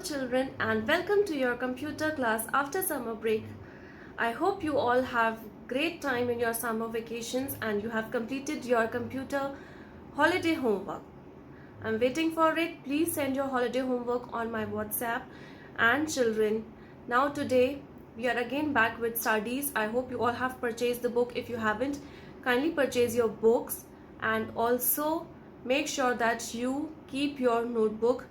children, and welcome to your computer class after summer break. I hope you all have great time in your summer vacations and you have completed your computer holiday homework. I'm waiting for it. Please send your holiday homework on my WhatsApp. And children, now today we are again back with studies. I hope you all have purchased the book. If you haven't, kindly purchase your books and also make sure that you keep your notebook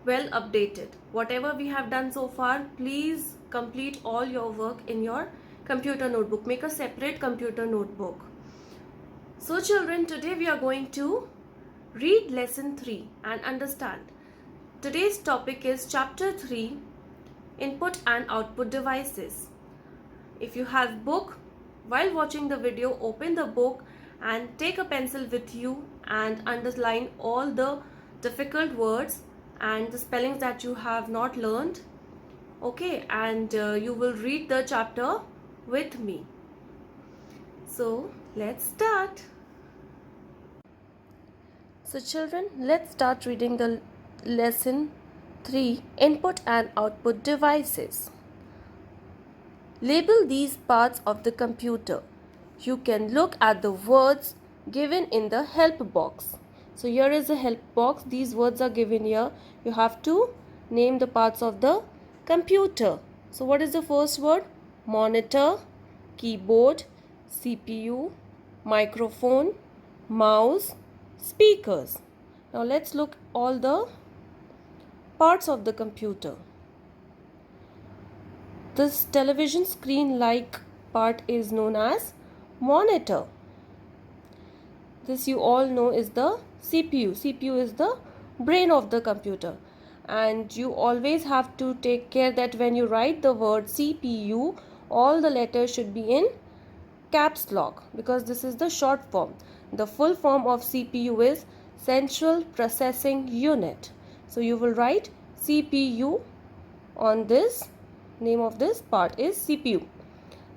well updated. Whatever we have done so far, please complete all your work in your computer notebook. Make a separate computer notebook. So children, today we are going to read lesson 3 and understand. Today's topic is chapter 3, input and output devices. If you have book, while watching the video, open the book and take a pencil with you and underline all the difficult words and the spellings that you have not learned. Okay, and you will read the chapter with me. So let's start. So children, let's start reading the lesson 3, input and output devices. Label these parts of the computer. You can look at the words given in the help box. So here is a help box. These words are given here. You have to name the parts of the computer. So what is the first word? Monitor, keyboard, CPU, microphone, mouse, speakers. Now let's look all the parts of the computer. This television screen like part is known as monitor. This you all know is the CPU. CPU is the brain of the computer. And you always have to take care that when you write the word CPU, all the letters should be in caps lock because this is the short form. The full form of CPU is Central Processing Unit. So you will write CPU on this. Name of this part is CPU.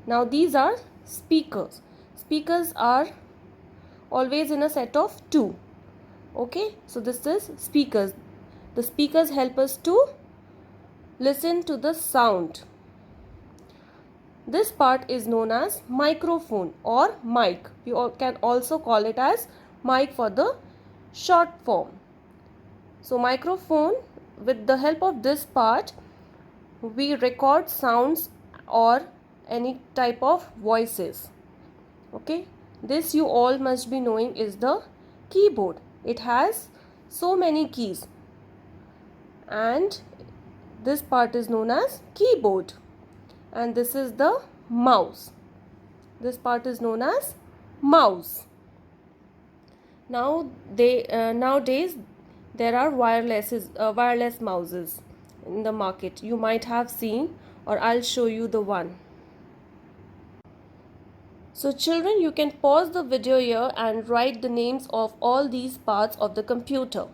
Now these are speakers. Speakers are always in a set of 2. Okay, so this is speakers. The speakers help us to listen to the sound. This part is known as microphone or mic. You can also call it as mic for the short form. So microphone, with the help of this part, we record sounds or any type of voices. Okay, this you all must be knowing is the keyboard. It has so many keys and this part is known as keyboard. And this is the mouse. This part is known as mouse. Nowadays there are wireless mouses in the market. You might have seen, or I'll show you the one. So children, you can pause the video here and write the names of all these parts of the computer.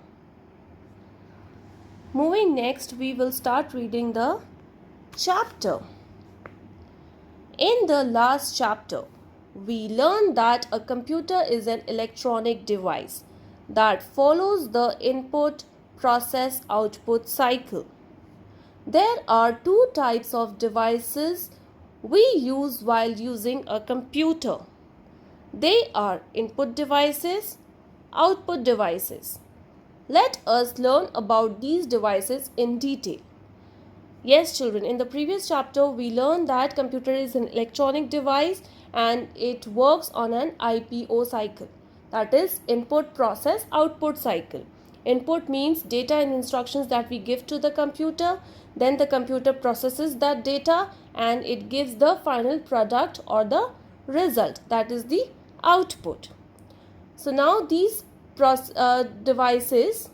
Moving next, we will start reading the chapter. In the last chapter, we learned that a computer is an electronic device that follows the input, process, output cycle. There are 2 types of devices we use while using a computer. They are input devices, output devices. Let us learn about these devices in detail. Yes, children, in the previous chapter we learned that computer is an electronic device and it works on an IPO cycle. That is input, process, output cycle. Input means data and instructions that we give to the computer. Then the computer processes that data and it gives the final product or the result. That is the output. So now these devices,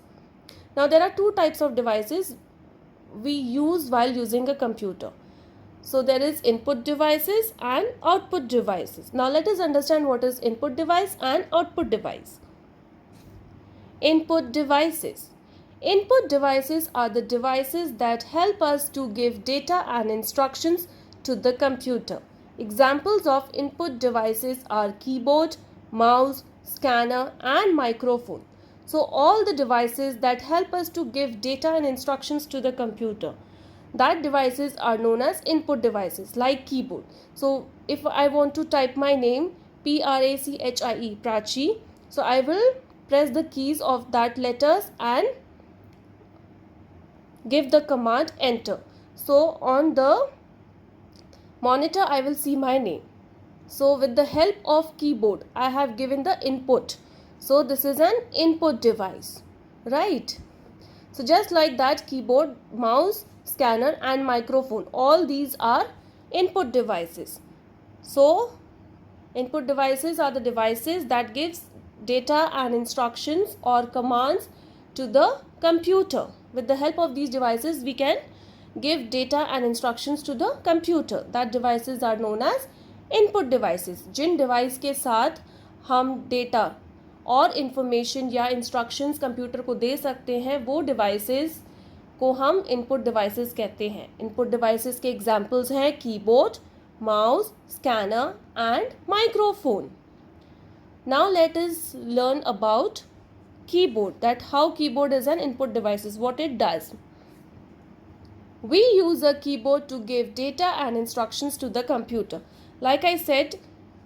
now there are 2 types of devices we use while using a computer. So there is input devices and output devices. Now let us understand what is input device and output device. Input devices. Input devices are the devices that help us to give data and instructions to the computer. Examples of input devices are keyboard, mouse, scanner and microphone. So all the devices that help us to give data and instructions to the computer, that devices are known as input devices, like keyboard. So if I want to type my name, Prachie, Prachi, so I will press the keys of that letters and give the command enter. So on the monitor I will see my name. So with the help of keyboard I have given the input. So this is an input device, right? So just like that, keyboard, mouse, scanner and microphone, all these are input devices. So input devices are the devices that gives data and instructions or commands to the computer. With the help of these devices we can give data and instructions to the computer. That devices are known as input devices. Jin device के साथ हम data और information या instructions computer को दे सकते हैं, वो devices को हम इनपुट डिवाइसेस कहते हैं. इनपुट डिवाइसेस के एग्जांपल्स हैं keyboard, mouse, scanner and microphone. Now let us learn about keyboard, that how keyboard is an input devices, what it does. We use a keyboard to give data and instructions to the computer. Like I said,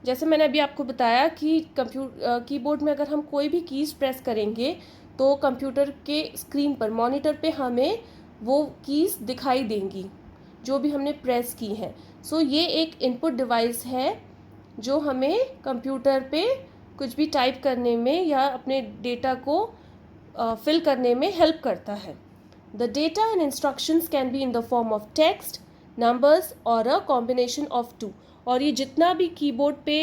जैसे मैंने अभी आपको बताया कि keyboard में अगर हम कोई भी कीज़ प्रेस करेंगे तो कंप्यूटर के स्क्रीन पर, मॉनिटर पे हमें वो कीज़ दिखाई देंगी जो भी हमने प्रेस की है. सो ये एक इनपुट डिवाइस है जो हमें कंप्यूटर पे कुछ भी टाइप करने में या अपने डेटा को फिल करने में हेल्प करता है. The data and instructions can be in the form of text, numbers और अ कॉम्बिनेशन ऑफ टू. और ये जितना भी कीबोर्ड पे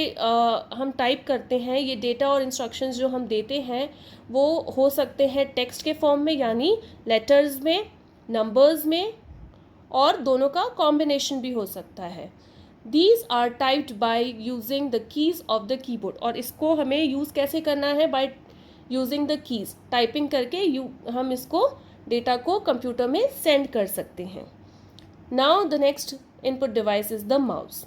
हम टाइप करते हैं, ये डेटा और इंस्ट्रक्शंस जो हम देते हैं वो हो सकते हैं टेक्स्ट के फॉर्म में यानी लेटर्स में, नंबर्स में, और दोनों का कॉम्बिनेशन भी हो सकता है. These are typed by using the keys of the keyboard. और इसको हमें यूज़ कैसे करना है? by using the keys. Typing करके हम इसको डेटा को कंप्यूटर में सेंड कर सकते हैं. Now the next input device is the mouse.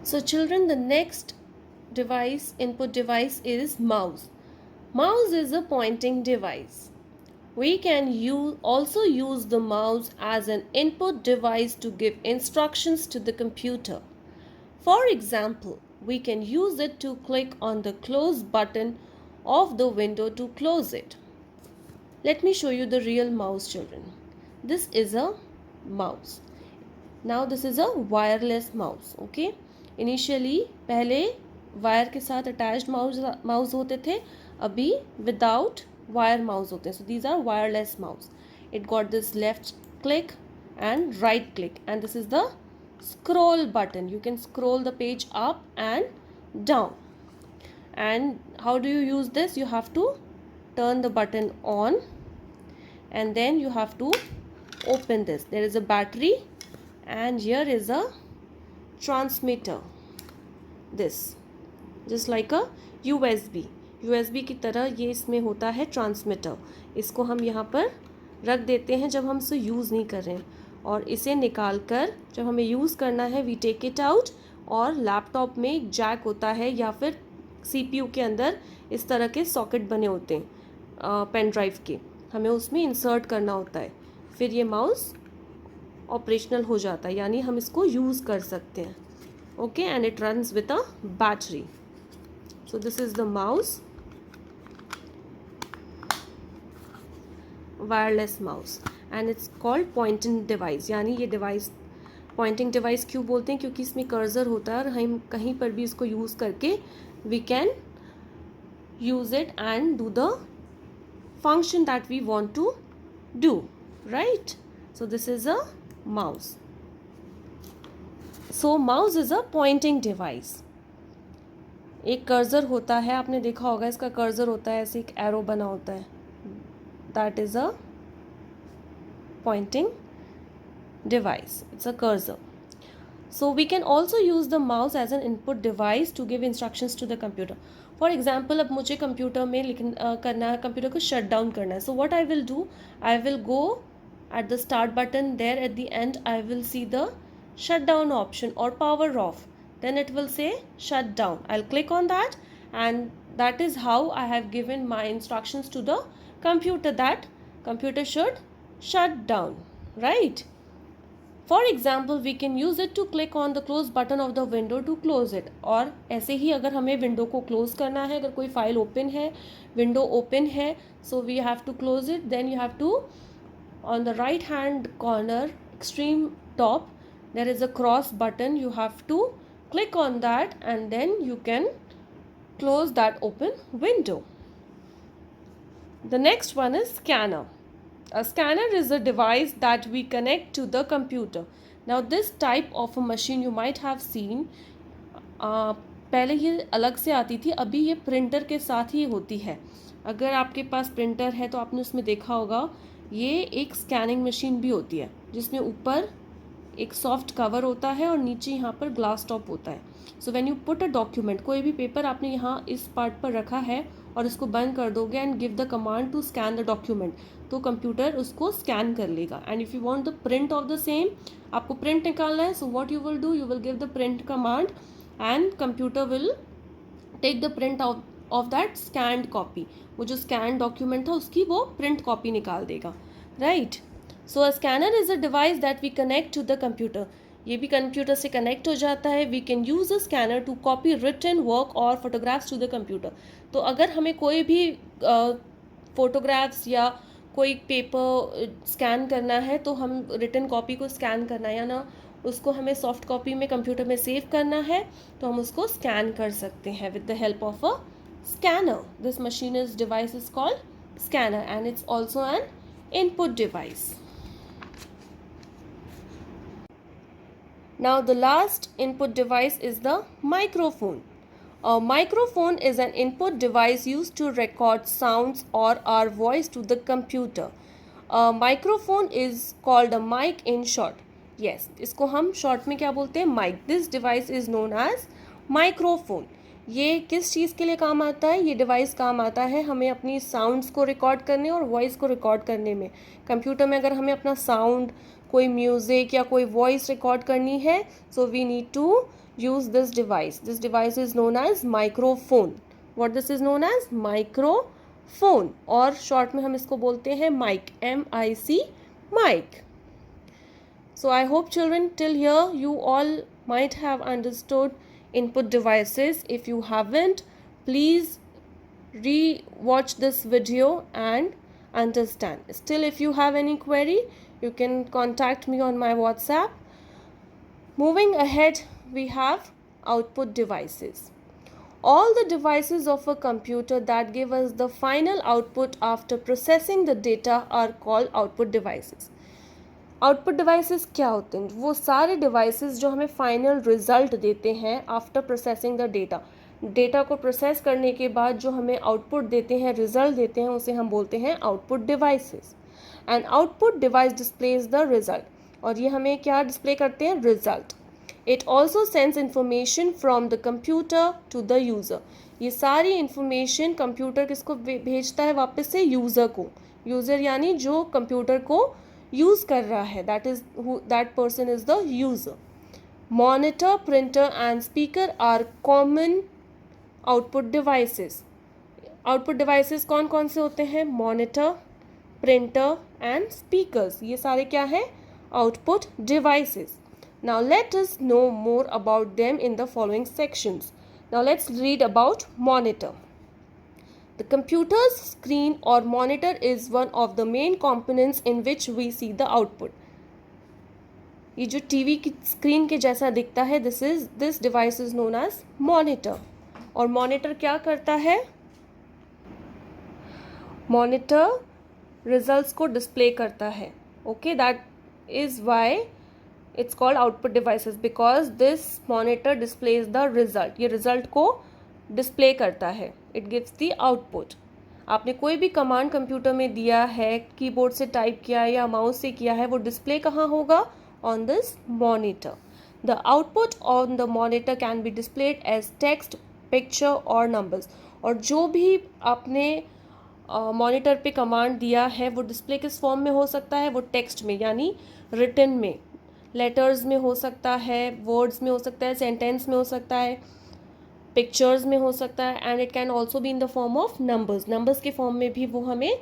So children, the next input device is mouse. Mouse is a pointing device. We can also use the mouse as an input device to give instructions to the computer. For example, we can use it to click on the close button of the window to close it. Let me show you the real mouse, children. This is a mouse. Now this is a wireless mouse. Okay. Initially पहले wire के साथ attached mouse होते थे, अभी without wire mouse होते हैं. So these are wireless mouse. It got this left click and right click, and this is the scroll button. You can scroll the page up and down. And how do you use this? You have to turn the button on and then you have to open this. There is a battery and here is a transmitter. This just like a USB की तरह ये इसमें होता है transmitter. इसको हम यहाँ पर रख देते हैं जब हम इसे यूज़ नहीं कर रहे हैं, और इसे निकाल कर जब हमें यूज़ करना है वी टेक इट आउट. और लैपटॉप में एक जैक होता है या फिर CPU के अंदर इस तरह के सॉकेट बने होते हैं पेन ड्राइव के, हमें उसमें इंसर्ट करना होता है. फिर ये माउस ऑपरेशनल हो जाता है, यानी हम इसको यूज़ कर सकते हैं. Okay, and it runs with a battery. So this is the mouse, wireless mouse, and it's called pointing device. यानी ये डिवाइस पॉइंटिंग डिवाइस क्यों बोलते हैं? क्योंकि इसमें कर्सर होता है और हम कहीं पर भी इसको यूज़ करके we can use it and do the function that we want to do, right? So this is a mouse. So mouse is a pointing device. एक कर्सर होता है, आपने देखा होगा इसका कर्सर होता है ऐसे एक एरो बना होता है, that is a pointing device, it's a cursor. So we can also use the mouse as an input device to give instructions to the computer. For example, अब मुझे कंप्यूटर में करना है, कंप्यूटर को शट डाउन करना है. So what I will do, I will go at the start button, there at the end I will see the shut down option और power off. then it will say shut down. I'll click on that, and that is how I have given my instructions to the computer that computer should shut down, right? For example, we can use it to click on the close button of the window to close it. और ऐसे ही अगर हमें window को close करना है, अगर कोई file open है, विंडो ओपन है, so we have to close it. Then you have to, on the right hand corner extreme top, there is a cross button. You have to click on that, and then you can close that open window. The next one is scanner. A scanner is a device that we connect to the computer. Now this type of a machine you might have seen, पहले ये अलग से आती थी, अभी ये printer के साथ ही होती है. अगर आपके पास प्रिंटर है तो आपने उसमें देखा होगा ये एक स्कैनिंग मशीन भी होती है जिसमें ऊपर एक सॉफ्ट कवर होता है और नीचे यहाँ पर ग्लास टॉप होता है. So when you put a document, कोई भी पेपर आपने यहाँ इस पार्ट पर रखा है और इसको बंद कर दोगे and give the command to scan the document, तो कंप्यूटर उसको स्कैन कर लेगा. And if you want the print of the same, आपको प्रिंट निकालना है, so what you will do, you will give the print command and computer will take the print of that scanned copy. वो जो scan document था उसकी वो print copy निकाल देगा, right. So a scanner is a device that we connect to the computer. ये भी computer से कनेक्ट हो जाता है. We can use a scanner to copy written work और फोटोग्राफ्स टू द कंप्यूटर. तो अगर हमें कोई भी फोटोग्राफ्स या कोई पेपर स्कैन करना है तो हम रिटन कॉपी को स्कैन करना है या ना उसको हमें सॉफ्ट कॉपी में कंप्यूटर में सेव करना है तो हम उसको स्कैन कर सकते हैं with the help of a scanner. This machine is device is called scanner and it's also an input device. Now the last input device is the microphone. A microphone is an input device used to record sounds or our voice to the computer. A microphone is called a mic in short. Yes, इसको हम short में क्या बोलते हैं, mic. This device is known as microphone. ये किस चीज़ के लिए काम आता है, ये डिवाइस काम आता है हमें अपनी साउंड्स को रिकॉर्ड करने और वॉइस को रिकॉर्ड करने में. कंप्यूटर में अगर हमें अपना साउंड, कोई म्यूज़िक या कोई वॉइस रिकॉर्ड करनी है, so we need to use this device. This device is known as microphone. What this is known as? Microphone. और short में हम इसको बोलते हैं mic. M-I-C, mic. So I hope children till here you all might have understood input devices. If you haven't, please re-watch this video and understand. Still, if you have any query, you can contact me on my WhatsApp. Moving ahead, we have output devices. All the devices of a computer that give us the final output after processing the data are called output devices. Output devices क्या होते हैं? वो सारे devices जो हमें final result देते हैं after processing the data. Data को प्रोसेस करने के बाद जो हमें आउटपुट देते हैं, रिजल्ट देते हैं, उसे हम बोलते हैं output devices. And output device displays the result. और ये हमें क्या डिस्प्ले करते हैं? Result. It also sends information from the computer to the user. ये सारी इंफॉर्मेशन कंप्यूटर किसको भेजता है? वापस से यूज़र को. यूज़र यानी जो कंप्यूटर को यूज़ कर रहा है, that person is the user. Monitor, printer and speaker are common output devices. Output devices कौन कौन से होते हैं? Monitor, printer and speakers. ये सारे क्या हैं? Output devices. Now let us know more about them in the following sections. Now let's read about monitor. The computer's screen or monitor is one of the main components in which we see the output. ये जो TV की screen के जैसा दिखता है, this device is known as monitor. और monitor क्या करता है? मॉनिटर रिजल्ट्स को डिस्प्ले करता है. Okay, that is why it's called output devices because this monitor displays the result. ये रिजल्ट को डिस्प्ले करता है. It gives the output. आपने कोई भी कमांड कंप्यूटर में दिया है, कीबोर्ड से टाइप किया है या माउस से किया है, वो डिस्प्ले कहाँ होगा? On this monitor. The output on the monitor can be displayed as text, picture or numbers. और जो भी आपने मॉनिटर पे कमांड दिया है वो डिस्प्ले किस फॉर्म में हो सकता है? वो टेक्स्ट में यानी रिटन में, लेटर्स में हो सकता है, वर्ड्स में हो सकता है, सेंटेंस में हो सकता है, पिक्चर्स में हो सकता है, and it can also be in the form of numbers के फॉर्म में भी वो हमें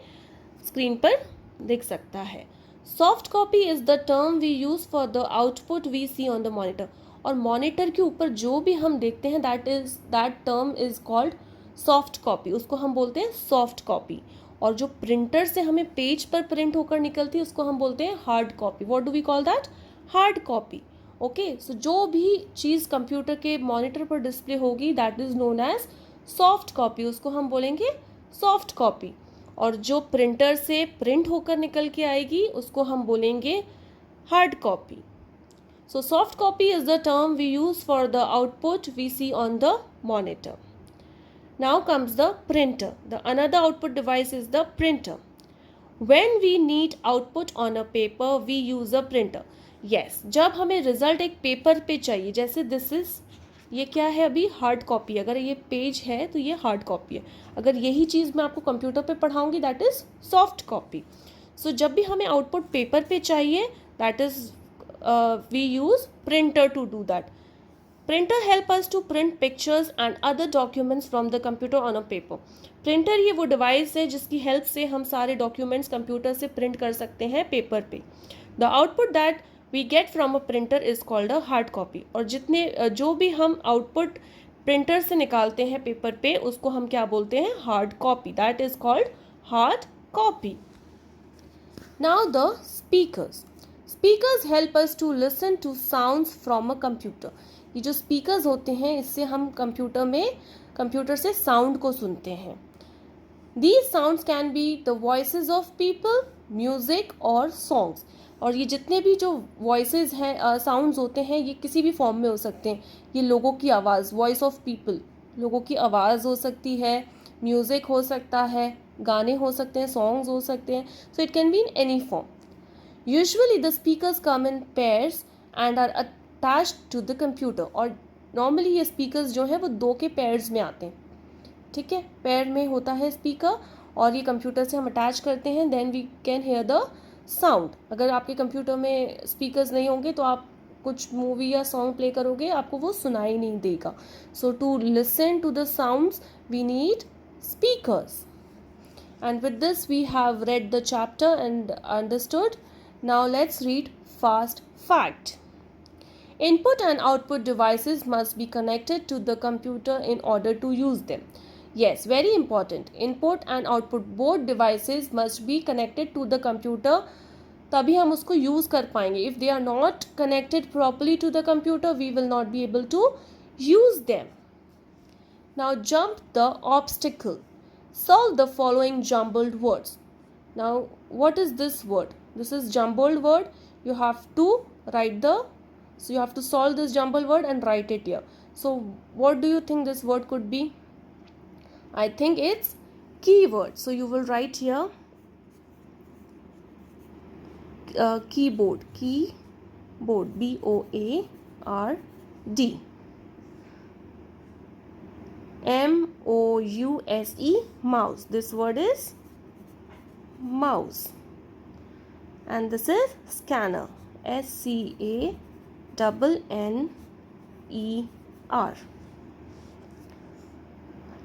स्क्रीन पर दिख सकता है. Soft copy is the term we use for the output we see on the monitor. और मॉनिटर के ऊपर जो भी हम देखते हैं that term is called soft copy. उसको हम बोलते हैं सॉफ्ट कॉपी. और जो प्रिंटर से हमें पेज पर प्रिंट होकर निकलती है उसको हम बोलते हैं hard copy. What do we call that? Hard copy. Okay, so जो भी चीज़ कंप्यूटर के मॉनिटर पर डिस्प्ले होगी that is known as soft copy. उसको हम बोलेंगे सॉफ्ट कॉपी. और जो प्रिंटर से प्रिंट होकर निकल के आएगी उसको हम बोलेंगे hard copy. So soft copy is the term we use for the output we see on the monitor. Now comes the printer. The another output device is the printer. When we need output on a paper, we use a printer. Yes, जब हमें result एक paper पे चाहिए, जैसे this is, ये क्या है अभी? Hard copy. अगर ये पेज है तो ये हार्ड कॉपी है. अगर यही चीज़ मैं आपको कंप्यूटर पे पढ़ाऊंगी that is soft copy. So जब भी हमें आउटपुट पेपर पे चाहिए that is we use printer to do that. Printer help us to print pictures and other documents from the computer on a paper. Printer ये वो device है जिसकी help से हम सारे डॉक्यूमेंट्स कंप्यूटर से प्रिंट कर सकते हैं पेपर पे. The output that we get from a printer is called a hard copy. और जो भी हम आउटपुट प्रिंटर से निकालते हैं पेपर पे उसको हम क्या बोलते हैं? Hard copy. That is called hard copy. Now the speakers. Speakers help us to listen to sounds from a computer. ये जो स्पीकर्स होते हैं इससे हम कंप्यूटर से साउंड को सुनते हैं. These sounds can be the voices of people, music और songs. और ये जितने भी जो वॉइसेस हैं, साउंड्स होते हैं, ये किसी भी फॉर्म में हो सकते हैं. ये लोगों की आवाज़, वॉइस ऑफ पीपल, लोगों की आवाज़ हो सकती है, म्यूज़िक हो सकता है, गाने हो सकते हैं, सॉन्ग्स हो सकते हैं. So it can be in any form. Usually the speakers come in pairs and are attached to the computer. और नॉर्मली ये स्पीकर्स जो हैं वो 2 के पेयर्स में आते हैं. ठीक है, पेयर में होता है स्पीकर और ये कंप्यूटर से हम अटैच करते हैं. Then we can hear the sound. अगर आपके कंप्यूटर में स्पीकर्स नहीं होंगे तो आप कुछ मूवी या सॉन्ग प्ले करोगे आपको वो सुनाई नहीं देगा. So to listen to the sounds we need speakers. And with this we have read the chapter and understood. Now let's read fast fact. Input and output devices must be connected to the computer in order to use them. Yes, very important. Input and output both devices must be connected to the computer. तभी हम उसको use कर पाएंगे. If they are not connected properly to the computer, we will not be able to use them. Now jump the obstacle. Solve the following jumbled words. Now, what is this word? This is jumbled word. You have to you have to solve this jumbled word and write it here. So, what do you think this word could be? I think it's keyword. So, you will write here keyboard. Keyboard. B-O-A-R-D. M-O-U-S-E, mouse. This word is mouse. And this is scanner. S-C-A-N-N-E-R.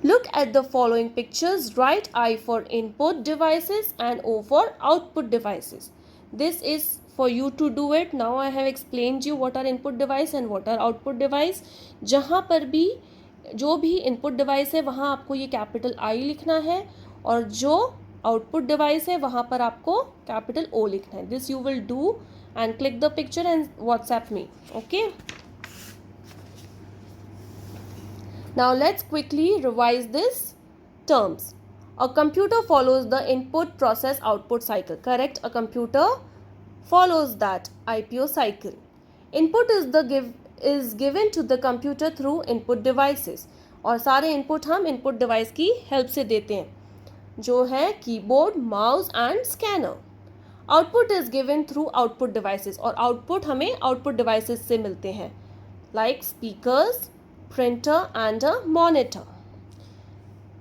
Look at the following pictures. Write I for input devices and O for output devices. This is for you to do it. Now I have explained you what are input device and what are output device. जहाँ पर भी जो भी input device है वहाँ आपको ये capital I लिखना है और जो आउटपुट डिवाइस है वहाँ पर आपको कैपिटल ओ लिखना है. This you will do and click the picture and WhatsApp me. Okay, now let's quickly revise this terms. A computer follows the input process output cycle. Correct, a computer follows that IPO cycle. Input is given to the computer through input devices. और सारे input हम input device की help से देते हैं जो है keyboard, mouse and scanner. Output is given through output devices. और आउटपुट हमें आउटपुट डिवाइसेस से मिलते हैं like speakers, printer and a monitor.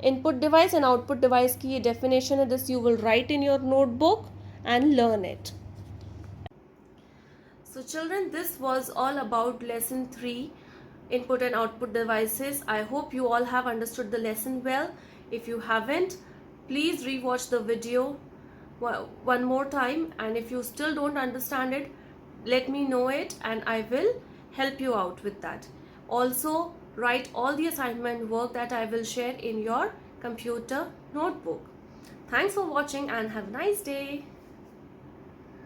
Input device and output device की ये डेफिनेशन है. This you will write in your notebook and learn it. So children, this was all about lesson 3, input and output devices. I hope you all have understood the lesson well. If you haven't, please rewatch the video one more time, and if you still don't understand it, let me know it and I will help you out with that. Also, write all the assignment work that I will share in your computer notebook. Thanks for watching and have a nice day.